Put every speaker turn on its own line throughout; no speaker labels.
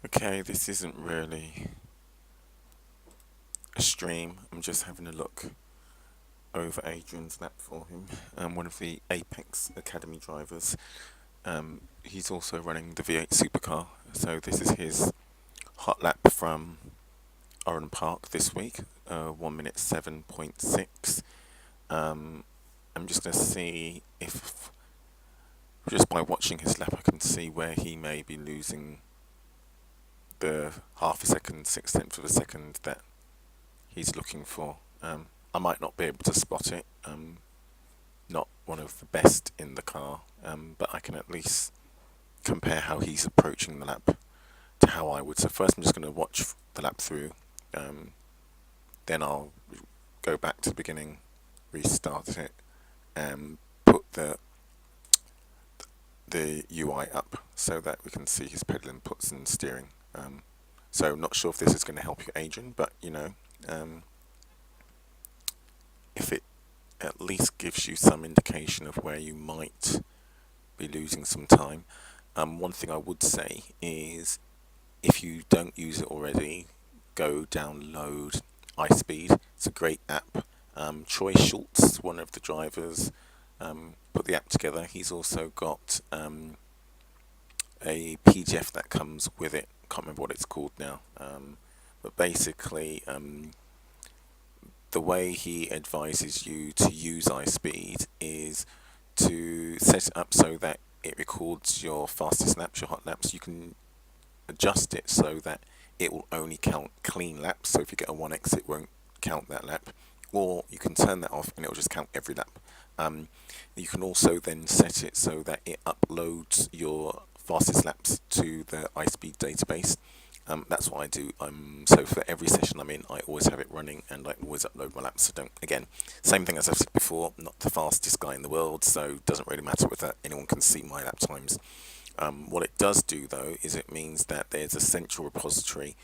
Okay, this isn't really a stream. I'm just having a look over Adrian's lap for him. One of the Apex Academy drivers. He's also running the V8 Supercar. So this is his hot lap from Oran Park this week. 1 minute 7.6. I'm just going to see if, just by watching his lap, I can see where he may be losing the half a second, 6/10 of a second that he's looking for. I might not be able to spot it. Not one of the best in the car, but I can at least compare how he's approaching the lap to how I would. So first, I'm just going to watch the lap through. Then I'll go back to the beginning, restart it, and put the UI up so that we can see his pedal inputs and steering. So not sure if this is going to help you, Adrian, but if it at least gives you some indication of where you might be losing some time. One thing I would say is if you don't use it already, go download iSpeed. It's a great app. Troy Schultz, one of the drivers, put the app together. He's also got a PDF that comes with it. Can't remember what it's called now. But basically, the way he advises you to use iSpeed is to set it up so that it records your fastest laps, your hot laps. You can adjust it so that it will only count clean laps. So if you get a 1x, it won't count that lap. Or you can turn that off and it will just count every lap. You can also then set it so that it uploads your fastest laps to the iSpeed database. That's what I do. So for every session I'm in, I always have it running and I always upload my laps. So don't, again, same thing as I've said before, not the fastest guy in the world, so it doesn't really matter whether anyone can see my lap times. What it does do though is it means that there's a central repository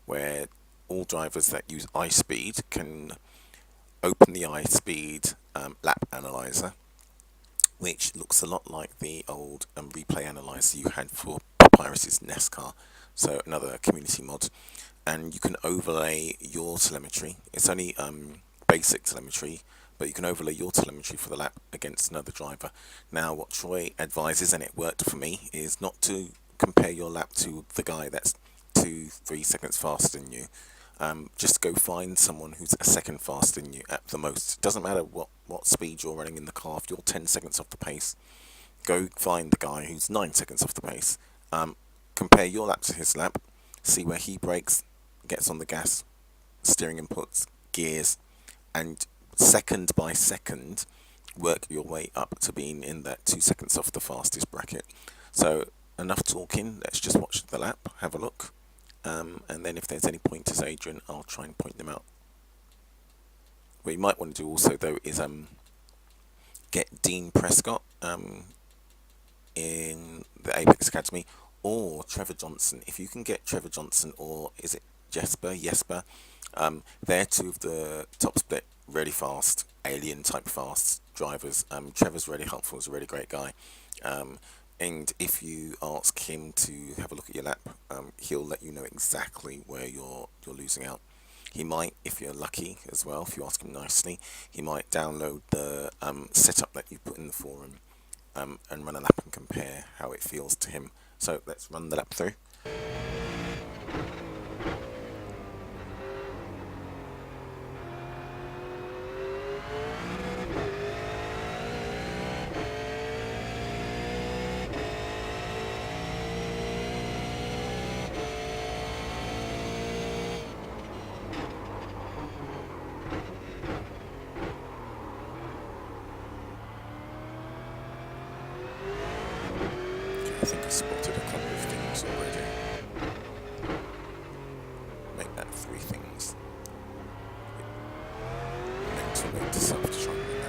where all drivers that use iSpeed can open the iSpeed lap analyzer, which looks a lot like the old replay analyzer you had for Papyrus's NASCAR. So another community mod, and you can overlay your telemetry. It's only basic telemetry, but you can overlay your telemetry for the lap against another driver. Now, what Troy advises, and it worked for me, is not to compare your lap to the guy that's 2-3 seconds faster than you. Just go find someone who's a second faster than you at the most. It doesn't matter what speed you're running in the car. If you're 10 seconds off the pace, go find the guy who's 9 seconds off the pace. Compare your lap to his lap, see where he brakes, gets on the gas, steering inputs, gears, and second by second work your way up to being in that 2 seconds off the fastest bracket. So enough talking, let's just watch the lap, have a look, and then if there's any pointers, Adrian, I'll try and point them out. What you might want to do also though is get Dean Prescott in the Apex Academy, or Trevor Johnson. If you can get Trevor Johnson, or is it Jesper, they're two of the top split, really fast, alien type fast drivers. Trevor's really helpful, he's a really great guy. And if you ask him to have a look at your lap, he'll let you know exactly where you're losing out. He might, if you're lucky as well, if you ask him nicely, he might download the setup that you put in the forum and run a lap and compare how it feels to him. So let's run the lap through. I think I spotted a couple of things already. Make that 3 things. Mental note to self to try and remember them.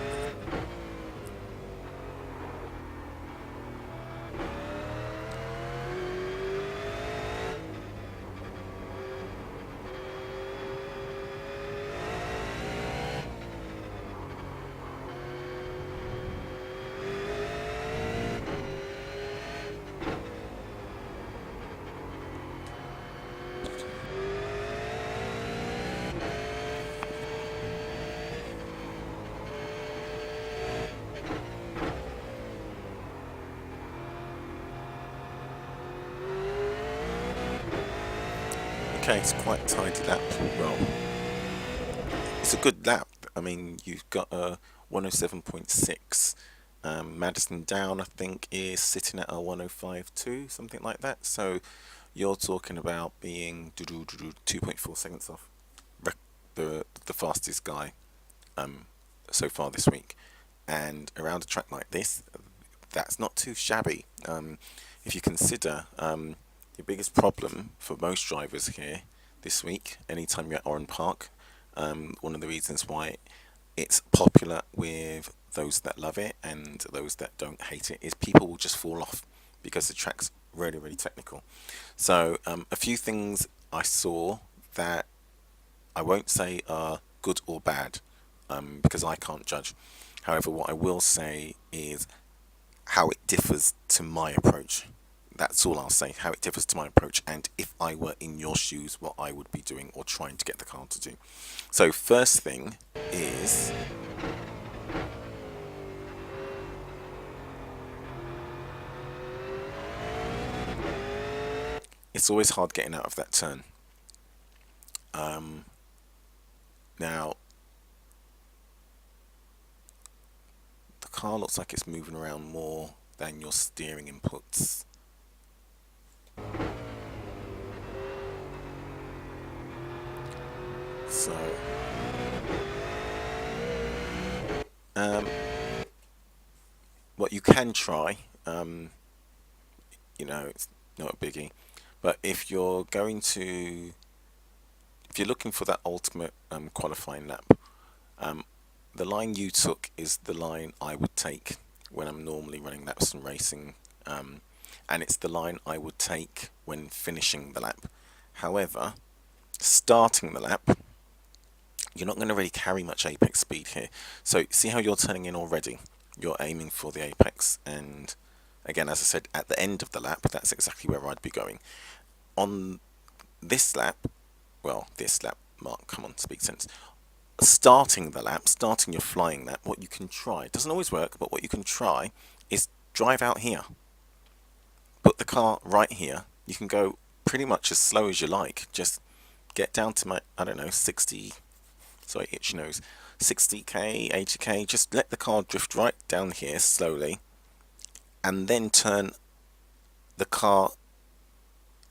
Okay, it's quite a tidy lap. Well, it's a good lap. I mean, you've got a 107.6. Madison Down, I think, is sitting at a 105.2, something like that. So you're talking about being 2.4 seconds off the fastest guy so far this week. And around a track like this, that's not too shabby. If you consider your biggest problem for most drivers here this week, anytime you're at Oran Park, one of the reasons why it's popular with those that love it and those that don't hate it is people will just fall off because the track's really, really technical. So a few things I saw that I won't say are good or bad because I can't judge. However, what I will say is how it differs to my approach. That's all I'll say, how it differs to my approach, and if I were in your shoes, what I would be doing or trying to get the car to do. So first thing is it's always hard getting out of that turn. Now, the car looks like it's moving around more than your steering inputs. So, what you can try, it's not a biggie, but if you're looking for that ultimate qualifying lap, the line you took is the line I would take when I'm normally running laps and racing, and it's the line I would take when finishing the lap. However, starting the lap, you're not going to really carry much apex speed here. So see how you're turning in already? You're aiming for the apex, and again, as I said, at the end of the lap, that's exactly where I'd be going. On this lap, Mark, come on, speak sense. Starting the lap, starting your flying lap, what you can try, it doesn't always work, but what you can try is drive out here. Put the car right here. You can go pretty much as slow as you like. Just get down to 60, sorry, itchy nose, 60k, 80k, just let the car drift right down here slowly, and then turn the car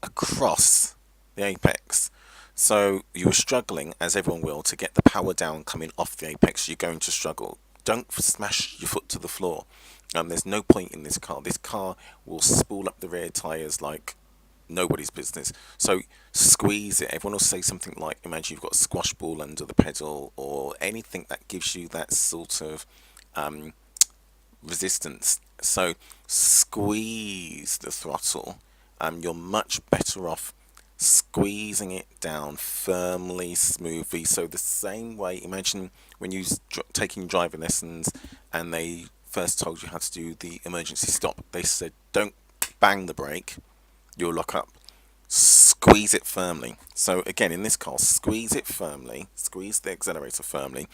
across the apex. So you were struggling, as everyone will, to get the power down coming off the apex. You're going to struggle. Don't smash your foot to the floor. There's no point in this car. This car will spool up the rear tyres like nobody's business. So squeeze it. Everyone will say something like, imagine you've got a squash ball under the pedal, or anything that gives you that sort of resistance. So squeeze the throttle. You're much better off squeezing it down firmly, smoothly. So the same way, imagine when you taking driving lessons and they first told you how to do the emergency stop. They said, don't bang the brake, you'll lock up. Squeeze it firmly. So again, in this car, squeeze it firmly, squeeze the accelerator firmly,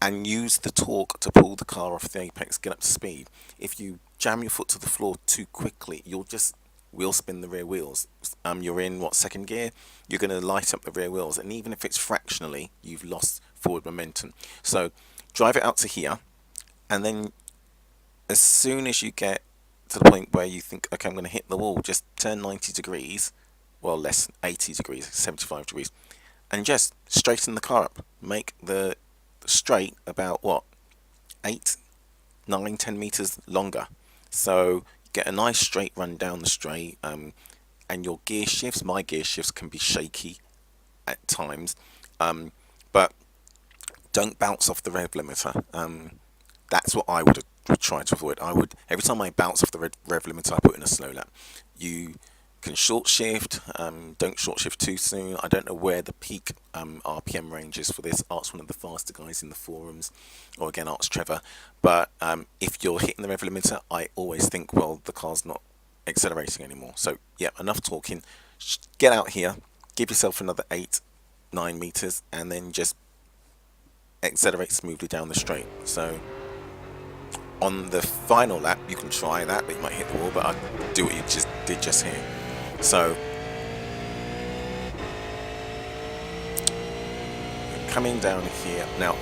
and use the torque to pull the car off the apex, get up to speed. If you jam your foot to the floor too quickly, you'll just wheel spin the rear wheels. You're in second gear, you're going to light up the rear wheels, and even if it's fractionally, you've lost forward momentum. So drive it out to here, and then as soon as you get to the point where you think, okay, I'm going to hit the wall, just turn 90 degrees, well, less, 80 degrees, 75 degrees, and just straighten the car up. Make the straight about 8, 9, 10 meters longer. So get a nice straight run down the straight, and your gear shifts, my gear shifts can be shaky at times, but don't bounce off the rev limiter. That's what I would try to avoid. Every time I bounce off the rev limiter, I put in a slow lap. You can short shift, don't short shift too soon. I don't know where the peak RPM range is for this. Art's one of the faster guys in the forums, or again, Art's Trevor. But if you're hitting the rev limiter, I always think, well, the car's not accelerating anymore. So yeah, enough talking. Get out here, give yourself another 8, 9 meters, and then just accelerate smoothly down the straight. So on the final lap, you can try that, but you might hit the wall. But I'd do what you just did just here. So coming down here. Now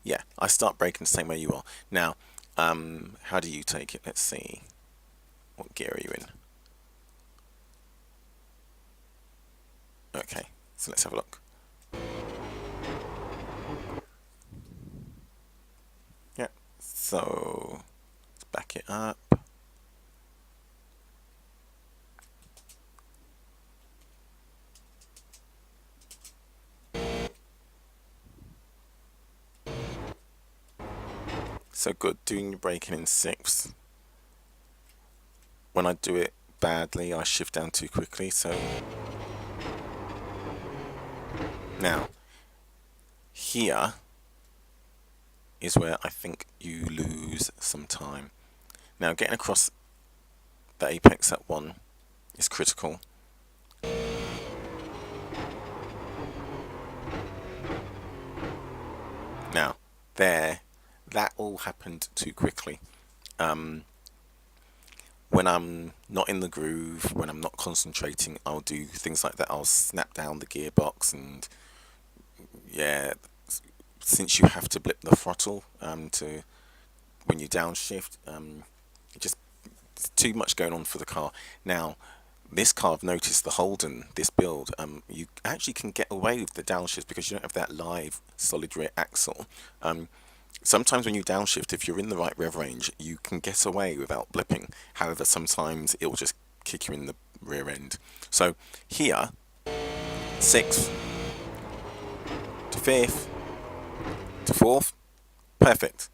yeah, I start braking the same way you are. Now, how do you take it? Let's see. What gear are you in? Okay, so let's have a look. Yeah, so let's back it up. So good, doing your braking in 6th. When I do it badly, I shift down too quickly, so... Now, here is where I think you lose some time. Now, getting across the apex at 1 is critical. Now, that all happened too quickly. When I'm not in the groove, when I'm not concentrating, I'll do things like that. I'll snap down the gearbox, and yeah, since you have to blip the throttle to when you downshift, just it's too much going on for the car. Now, this car, I've noticed the Holden, this build, you actually can get away with the downshift because you don't have that live solid rear axle. Sometimes when you downshift, if you're in the right rev range, you can get away without blipping. However, sometimes it will just kick you in the rear end. So here, 6th to 5th to 4th, perfect.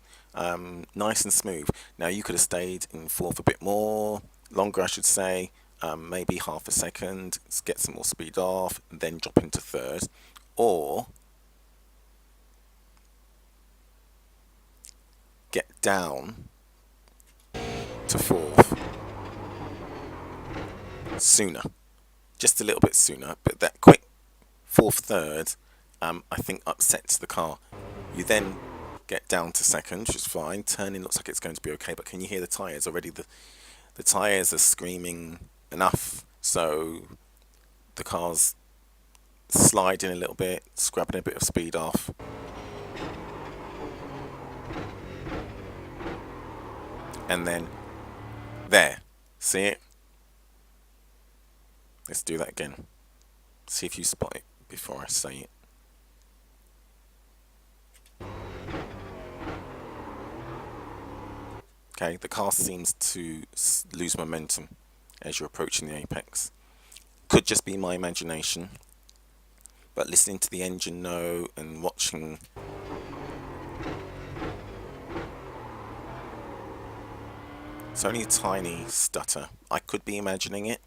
Nice and smooth. Now you could have stayed in 4th a bit more, longer I should say, maybe half a second, get some more speed off, then drop into 3rd, or get down to 4th sooner, just a little bit sooner, but that quick 4th, 3rd, I think upsets the car. You then get down to 2nd, which is fine. Turning looks like it's going to be okay, but can you hear the tyres already? The tyres are screaming enough, so the car's sliding a little bit, scrubbing a bit of speed off. And then, there, see it? Let's do that again. See if you spot it before I say it. Okay, the car seems to lose momentum as you're approaching the apex. Could just be my imagination, but listening to the engine note and watching it's only a tiny stutter. I could be imagining it.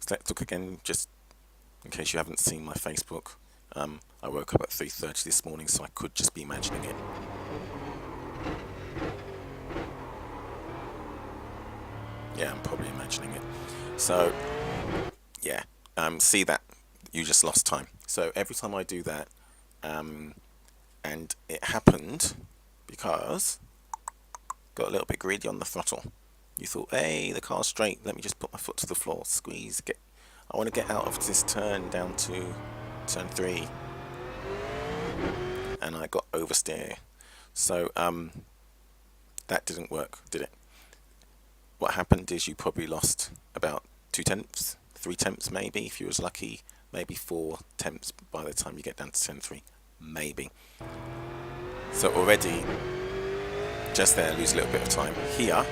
So let's look again, just in case you haven't seen my Facebook. I woke up at 3:30 this morning, so I could just be imagining it. Yeah, I'm probably imagining it. So, yeah, see that? You just lost time. So every time I do that, and it happened because got a little bit greedy on the throttle. You thought, hey, the car's straight, let me just put my foot to the floor, squeeze, I want to get out of this turn down to turn 3, and I got oversteer. So that didn't work, did it? What happened is you probably lost about 2 tenths, 3 tenths maybe, if you was lucky, maybe 4 tenths by the time you get down to turn 3, maybe. So already, just there, lose a little bit of time. Here,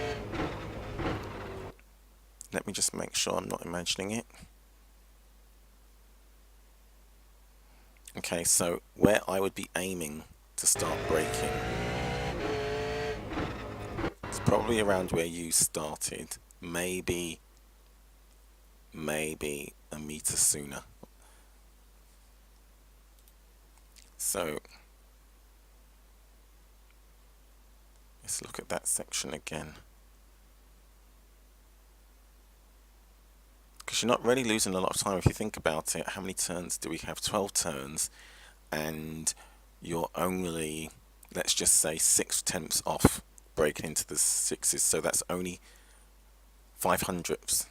let me just make sure I'm not imagining it. Okay, so where I would be aiming to start braking, it's probably around where you started, maybe a meter sooner. So let's look at that section again. Because you're not really losing a lot of time if you think about it. How many turns do we have? 12 turns, and you're only, let's just say, 6 tenths off braking into the 6s, so that's only 5/100ths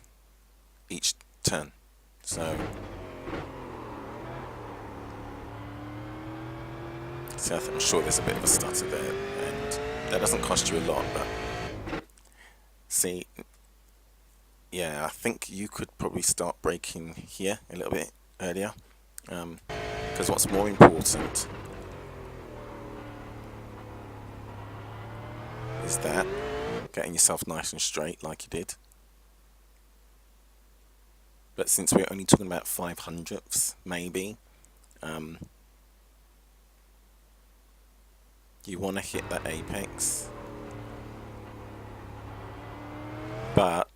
each turn. So I'm sure there's a bit of a stutter there, and that doesn't cost you a lot, but see, yeah, I think you could probably start braking here a little bit earlier, because what's more important is that getting yourself nice and straight like you did. But since we're only talking about 5/100ths, maybe, you want to hit that apex, but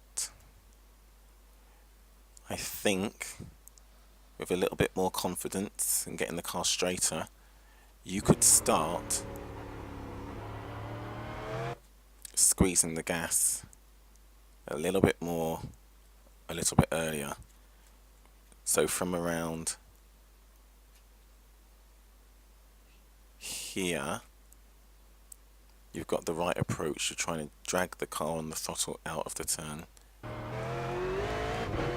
I think with a little bit more confidence and getting the car straighter, you could start squeezing the gas a little bit more, a little bit earlier. So from around here, you've got the right approach. You're trying to drag the car on the throttle out of the turn,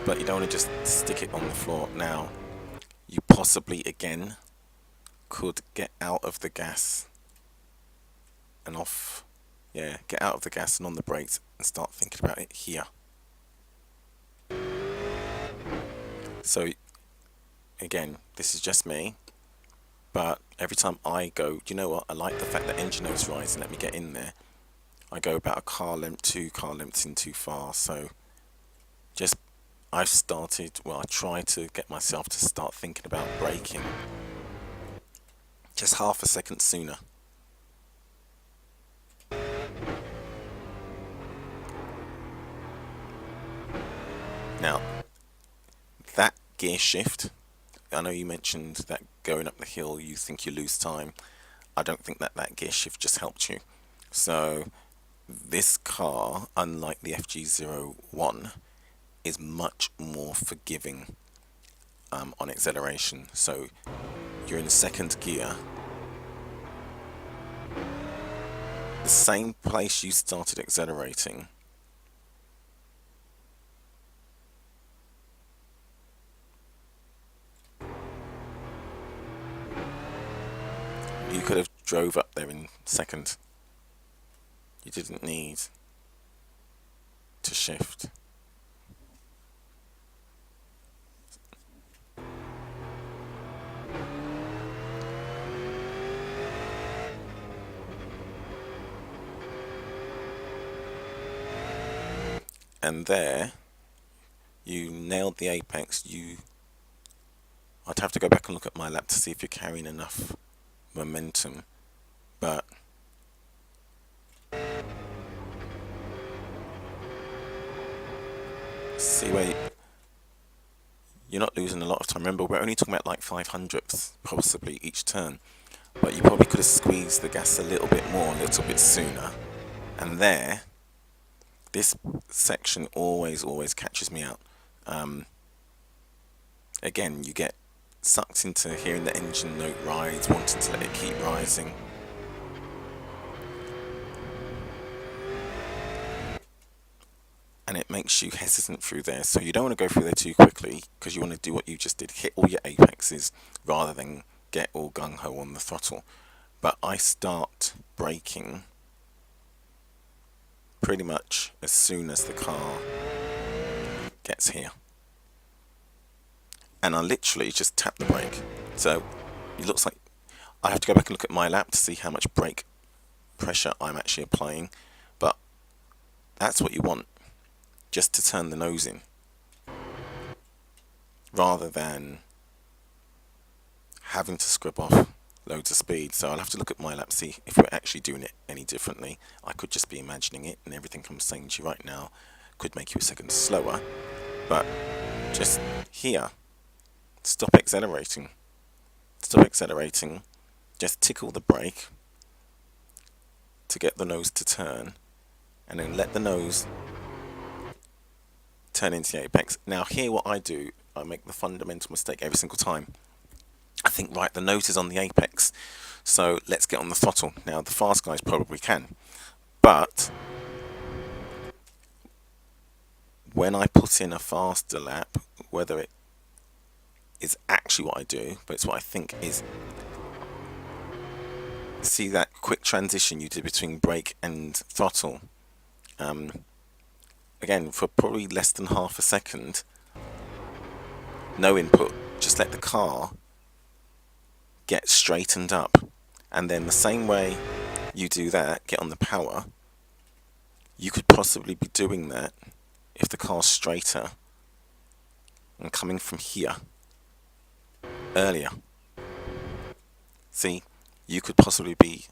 but you don't want to just stick it on the floor. Now, you possibly again could get out of the gas and off. Yeah, get out of the gas and on the brakes and start thinking about it here. So again, this is just me, but every time I go, you know what, I like the fact that engine note's rising, let me get in there. I go about a car length, 2 car lengths in too far, so I try to get myself to start thinking about braking just half a second sooner. Now, that gear shift, I know you mentioned that going up the hill you think you lose time. I don't think that gear shift just helped you. So this car, unlike the FG01, is much more forgiving on acceleration. So you're in second gear, the same place you started accelerating, you could have drove up there in second. You didn't need to shift. And there, you nailed the apex. I'd have to go back and look at my lap to see if you're carrying enough momentum, but see where you're not losing a lot of time. Remember, we're only talking about like 5/100ths possibly each turn, but you probably could have squeezed the gas a little bit more, a little bit sooner. And there, this section always catches me out. Again, you get sucked into hearing the engine note rise, wanting to let it keep rising. And it makes you hesitant through there. So you don't want to go through there too quickly, because you want to do what you just did, hit all your apexes rather than get all gung-ho on the throttle. But I start braking pretty much as soon as the car gets here. And I literally just tap the brake. So it looks like I have to go back and look at my lap to see how much brake pressure I'm actually applying. But that's what you want, just to turn the nose in, rather than having to scrub off loads of speed. So I'll have to look at my lap, see if we're actually doing it any differently. I could just be imagining it, and everything I'm saying to you right now could make you a second slower. But just here, stop accelerating. Stop accelerating. Just tickle the brake to get the nose to turn, and then let the nose turn into the apex. Now here what I do, I make the fundamental mistake every single time. I think, right, the nose is on the apex, so let's get on the throttle. Now the fast guys probably can, but when I put in a faster lap, whether it is actually what I do, but it's what I think is, see that quick transition you did between brake and throttle? Again, for probably less than half a second, no input, just let the car get straightened up. And then the same way you do that, get on the power, you could possibly be doing that if the car's straighter and coming from here earlier. See, you could possibly be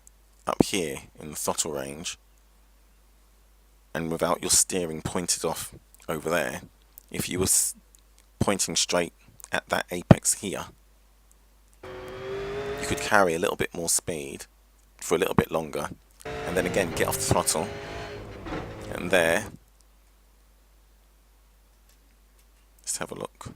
up here in the throttle range, and without your steering pointed off over there, if you were pointing straight at that apex here, you could carry a little bit more speed for a little bit longer, and then again get off the throttle, and there, let's have a look.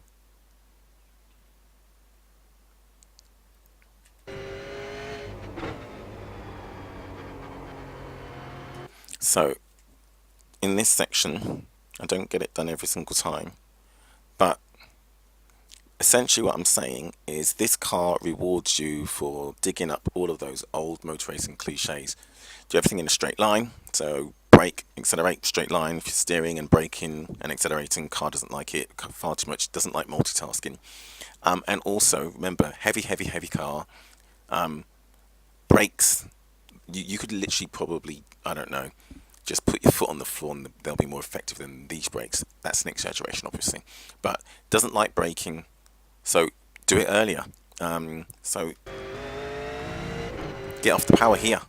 So in this section, I don't get it done every single time, but essentially what I'm saying is this car rewards you for digging up all of those old motor racing cliches. Do everything in a straight line, so brake, accelerate, straight line. If you're steering and braking and accelerating, car doesn't like it far too much, doesn't like multitasking. And also, remember, heavy car, brakes, you could literally probably, I don't know, just put your foot on the floor and they'll be more effective than these brakes. That's an exaggeration, obviously, but doesn't like braking, so do it earlier. So get off the power here.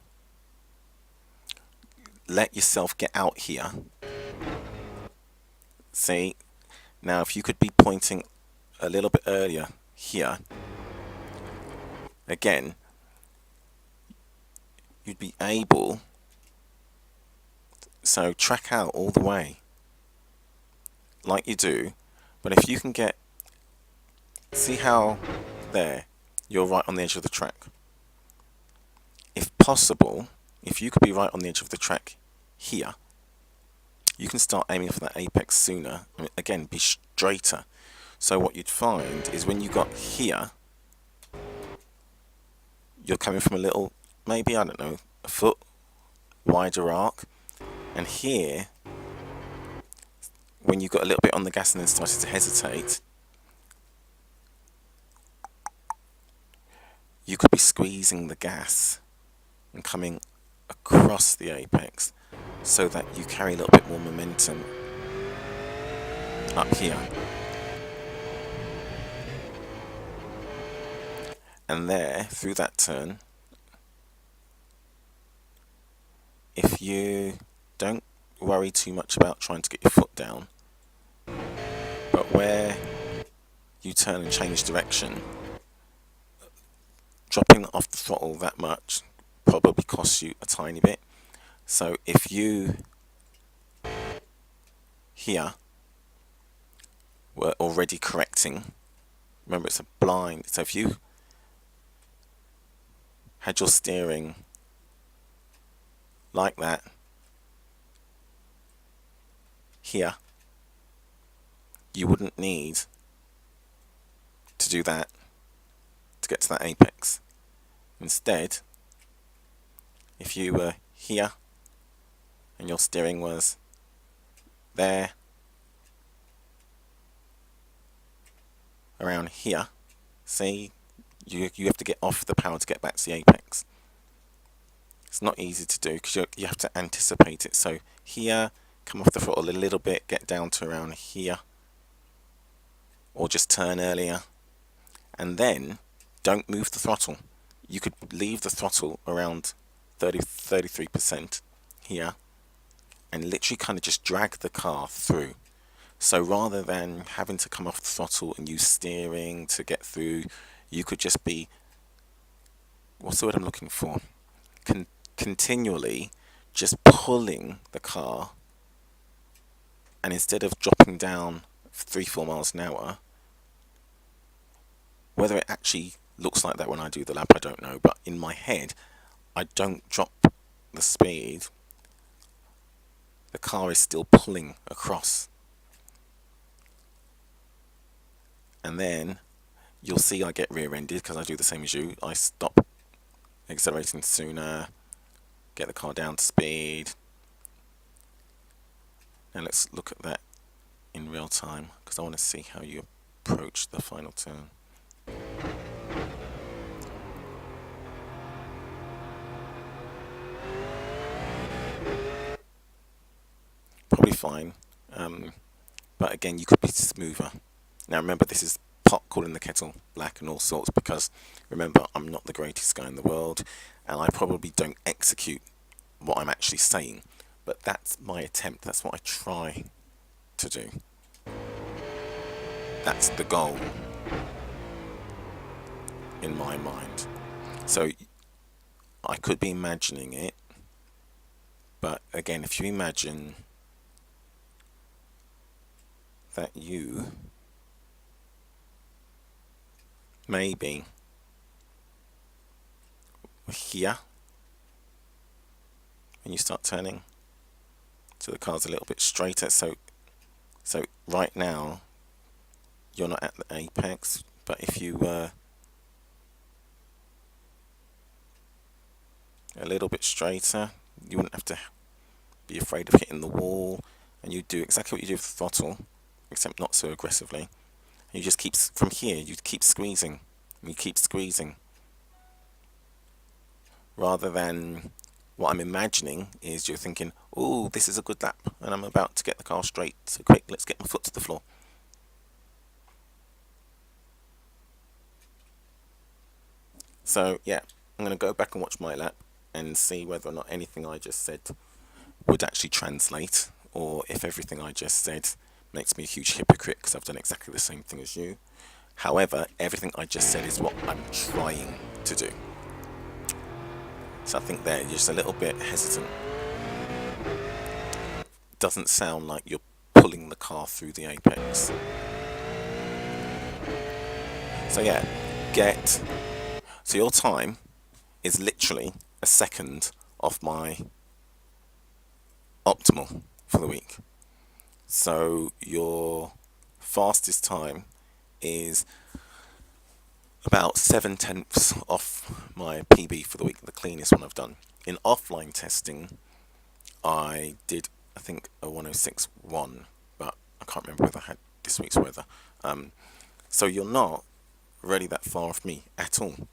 Let yourself get out here. See, now if you could be pointing a little bit earlier here, again, you'd be able, so track out all the way like you do, but if you can get, see how there, you're right on the edge of the track. If possible, if you could be right on the edge of the track here, you can start aiming for that apex sooner. I mean, again, be straighter. So what you'd find is when you got here, you're coming from a little, maybe, I don't know, a foot wider arc, and here, when you got a little bit on the gas and then started to hesitate, you could be squeezing the gas and coming across the apex so that you carry a little bit more momentum up here. And there, through that turn, if you don't worry too much about trying to get your foot down, but where you turn and change direction, dropping off the throttle that much probably costs you a tiny bit. So if you here were already correcting, remember it's a blind, so if you had your steering like that here, you wouldn't need to do that to get to that apex. Instead, if you were here and your steering was there, around here, see, you have to get off the power to get back to the apex. It's not easy to do because you have to anticipate it. So here, come off the throttle a little bit, get down to around here, or just turn earlier, and then don't move the throttle. You could leave the throttle around 33% here and literally kind of just drag the car through. So rather than having to come off the throttle and use steering to get through, you could just be, what's the word I'm looking for? Continually just pulling the car, and instead of dropping down 3-4 miles an hour, whether it actually looks like that when I do the lap, I don't know, but in my head, I don't drop the speed. The car is still pulling across. and then you'll see I get rear-ended because I do the same as you. I stop accelerating sooner, get the car down to speed. Now let's look at that in real time because I want to see how you approach the final turn. Probably fine, but again, you could be smoother. Now remember, this is pot calling the kettle black and all sorts, because remember, I'm not the greatest guy in the world, and I probably don't execute what I'm actually saying, but that's my attempt. That's what I try to do. That's the goal in my mind. So I could be imagining it, but again, if you imagine that you maybe here, when you start turning, so the car's a little bit straighter. So right now you're not at the apex, but if you were a little bit straighter, you wouldn't have to be afraid of hitting the wall, and you do exactly what you do with the throttle, except not so aggressively. And you just keep, from here, you keep squeezing, and you keep squeezing, rather than what I'm imagining is you're thinking, oh, this is a good lap, and I'm about to get the car straight, so quick, let's get my foot to the floor. So yeah, I'm going to go back and watch my lap and see whether or not anything I just said would actually translate, or if everything I just said makes me a huge hypocrite because I've done exactly the same thing as you. However, everything I just said is what I'm trying to do. So I think there, you're just a little bit hesitant. Doesn't sound like you're pulling the car through the apex. So yeah, so your time is literally a second off my optimal for the week. So your fastest time is about 7/10 off my PB for the week, the cleanest one I've done. In offline testing, I did, I think, a 106.1, but I can't remember whether I had this week's weather. So you're not really that far off me at all.